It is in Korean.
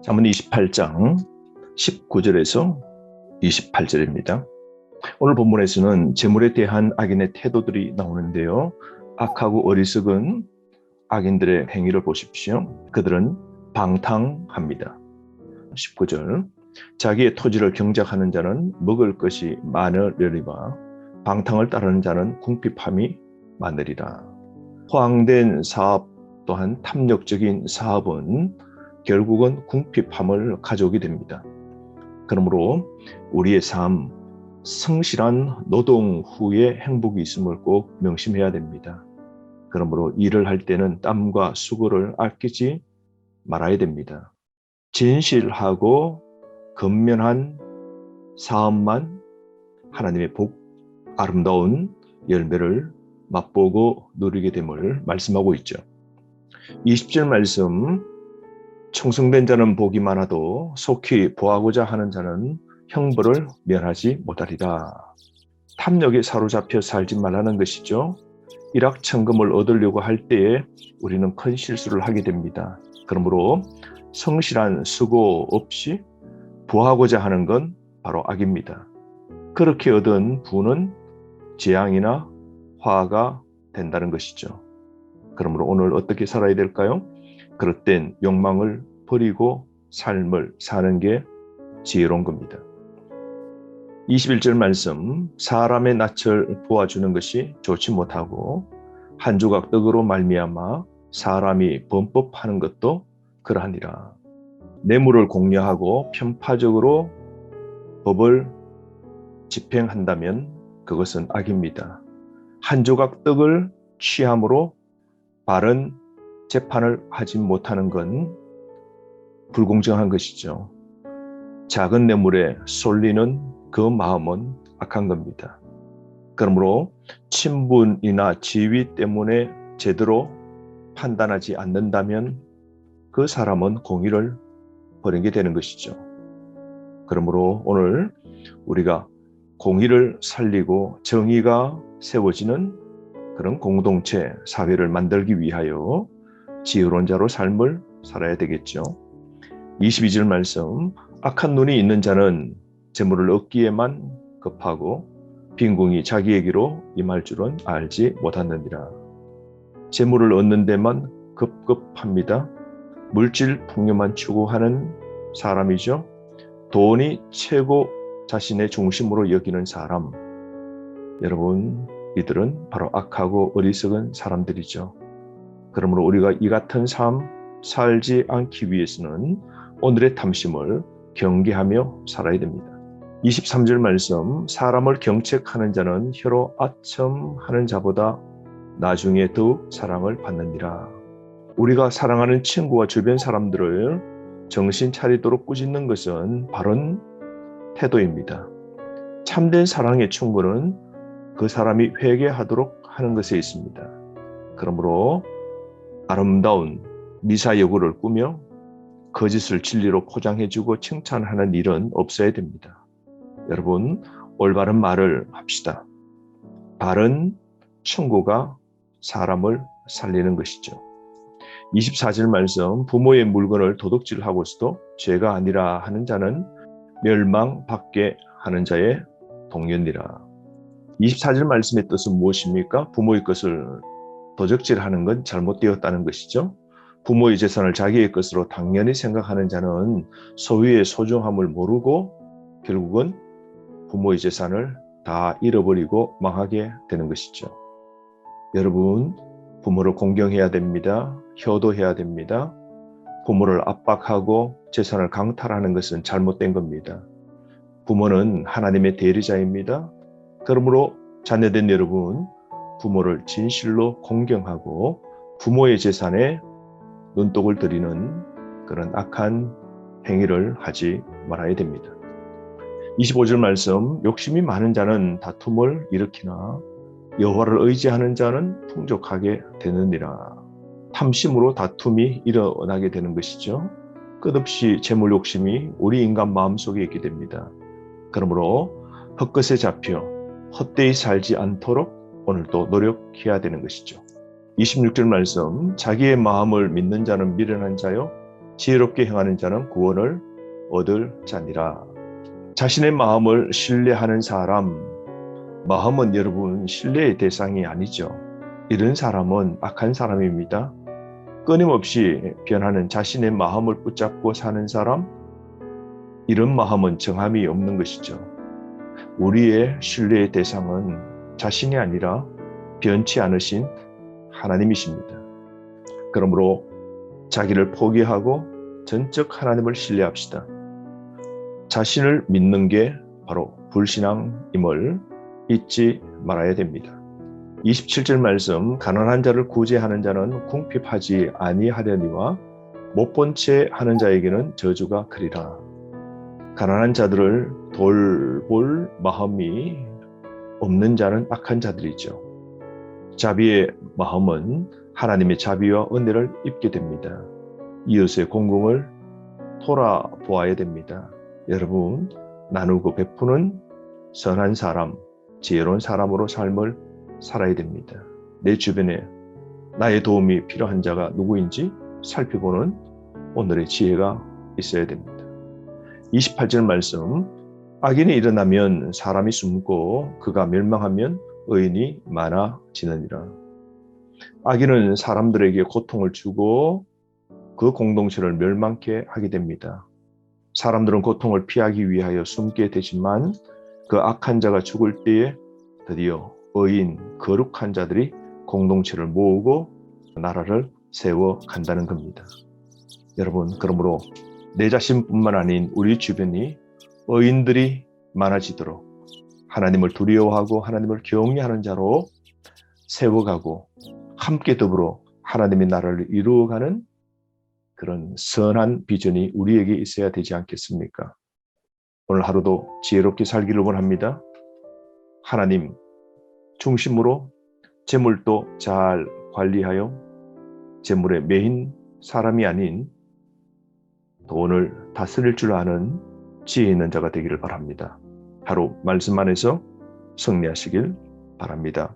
잠언 28장 19절에서 28절입니다. 오늘 본문에서는 재물에 대한 악인의 태도들이 나오는데요. 악하고 어리석은 악인들의 행위를 보십시오. 그들은 방탕합니다. 19절 자기의 토지를 경작하는 자는 먹을 것이 많으려니와 방탕을 따르는 자는 궁핍함이 많으리라. 허황된 사업 또한 탐욕적인 사업은 결국은 궁핍함을 가져오게 됩니다. 그러므로 우리의 삶, 성실한 노동 후에 행복이 있음을 꼭 명심해야 됩니다. 그러므로 일을 할 때는 땀과 수고를 아끼지 말아야 됩니다. 진실하고 근면한 사업만 하나님의 복, 아름다운 열매를 맛보고 누리게 됨을 말씀하고 있죠. 20절 말씀, 충성된 자는 복이 많아도 속히 보하고자 하는 자는 형벌을 면하지 못하리라. 탐욕에 사로잡혀 살지 말라는 것이죠. 일확천금을 얻으려고 할 때에 우리는 큰 실수를 하게 됩니다. 그러므로 성실한 수고 없이 부하고자 하는 건 바로 악입니다. 그렇게 얻은 부는 재앙이나 화가 된다는 것이죠. 그러므로 오늘 어떻게 살아야 될까요? 그럴 땐 욕망을 버리고 삶을 사는 게 지혜로운 겁니다. 21절 말씀, 사람의 낯을 보아주는 것이 좋지 못하고 한 조각 떡으로 말미암아 사람이 범법하는 것도 그러하니라. 뇌물을 공여하고 편파적으로 법을 집행한다면 그것은 악입니다. 한 조각 떡을 취함으로 바른 재판을 하지 못하는 건 불공정한 것이죠. 작은 뇌물에 쏠리는 그 마음은 악한 겁니다. 그러므로 친분이나 지위 때문에 제대로 판단하지 않는다면 그 사람은 공의를 버리게 되는 것이죠. 그러므로 오늘 우리가 공의를 살리고 정의가 세워지는 그런 공동체, 사회를 만들기 위하여 지혜로운 자로 삶을 살아야 되겠죠. 22절 말씀, 악한 눈이 있는 자는 재물을 얻기에만 급하고 빈궁이 자기에게로 임할 줄은 알지 못하느니라. 재물을 얻는 데만 급급합니다. 물질 풍요만 추구하는 사람이죠. 돈이 최고 자신의 중심으로 여기는 사람. 여러분, 이들은 바로 악하고 어리석은 사람들이죠. 그러므로 우리가 이 같은 삶 살지 않기 위해서는 오늘의 탐심을 경계하며 살아야 됩니다. 23절 말씀, 사람을 경책하는 자는 혀로 아첨하는 자보다 나중에 더욱 사랑을 받느니라. 우리가 사랑하는 친구와 주변 사람들을 정신 차리도록 꾸짖는 것은 바른 태도입니다. 참된 사랑의 충고는 그 사람이 회개하도록 하는 것에 있습니다. 그러므로 아름다운 미사여구를 꾸며 거짓을 진리로 포장해주고 칭찬하는 일은 없어야 됩니다. 여러분, 올바른 말을 합시다. 바른 충고가 사람을 살리는 것이죠. 24절 말씀, 부모의 물건을 도둑질하고서도 죄가 아니라 하는 자는 멸망받게 하는 자의 동료니라. 24절 말씀의 뜻은 무엇입니까? 부모의 것을 도적질하는 건 잘못되었다는 것이죠. 부모의 재산을 자기의 것으로 당연히 생각하는 자는 소유의 소중함을 모르고 결국은 부모의 재산을 다 잃어버리고 망하게 되는 것이죠. 여러분, 부모를 공경해야 됩니다. 효도해야 됩니다. 부모를 압박하고 재산을 강탈하는 것은 잘못된 겁니다. 부모는 하나님의 대리자입니다. 그러므로 자녀된 여러분, 부모를 진실로 공경하고 부모의 재산에 눈독을 들이는 그런 악한 행위를 하지 말아야 됩니다. 25절 말씀, 욕심이 많은 자는 다툼을 일으키나 여호와를 의지하는 자는 풍족하게 되느니라. 탐심으로 다툼이 일어나게 되는 것이죠. 끝없이 재물 욕심이 우리 인간 마음속에 있게 됩니다. 그러므로 헛것에 잡혀 헛되이 살지 않도록 오늘도 노력해야 되는 것이죠. 26절 말씀, 자기의 마음을 믿는 자는 미련한 자요 지혜롭게 행하는 자는 구원을 얻을 자니라. 자신의 마음을 신뢰하는 사람, 마음은 여러분 신뢰의 대상이 아니죠. 이런 사람은 악한 사람입니다. 끊임없이 변하는 자신의 마음을 붙잡고 사는 사람, 이런 마음은 정함이 없는 것이죠. 우리의 신뢰의 대상은 자신이 아니라 변치 않으신 하나님이십니다. 그러므로 자기를 포기하고 전적 하나님을 신뢰합시다. 자신을 믿는 게 바로 불신앙임을 잊지 말아야 됩니다. 27절 말씀, 가난한 자를 구제하는 자는 궁핍하지 아니하려니와 못 본 채 하는 자에게는 저주가 크리라. 가난한 자들을 돌볼 마음이 없는 자는 악한 자들이죠. 자비의 마음은 하나님의 자비와 은혜를 입게 됩니다. 이웃의 공공을 돌아보아야 됩니다. 여러분, 나누고 베푸는 선한 사람, 지혜로운 사람으로 삶을 살아야 됩니다. 내 주변에 나의 도움이 필요한 자가 누구인지 살펴보는 오늘의 지혜가 있어야 됩니다. 28절 말씀, 악인이 일어나면 사람이 숨고 그가 멸망하면 의인이 많아지느니라. 악인은 사람들에게 고통을 주고 그 공동체를 멸망케 하게 됩니다. 사람들은 고통을 피하기 위하여 숨게 되지만 그 악한 자가 죽을 때에 드디어 의인, 거룩한 자들이 공동체를 모으고 나라를 세워 간다는 겁니다. 여러분, 그러므로 내 자신뿐만 아닌 우리 주변이 의인들이 많아지도록 하나님을 두려워하고 하나님을 경외하는 자로 세워가고 함께 더불어 하나님의 나라를 이루어가는 그런 선한 비전이 우리에게 있어야 되지 않겠습니까? 오늘 하루도 지혜롭게 살기를 원합니다. 하나님 중심으로 재물도 잘 관리하여 재물에 매인 사람이 아닌 돈을 다스릴 줄 아는 지혜 있는 자가 되기를 바랍니다. 하루 말씀 안에서 승리하시길 바랍니다.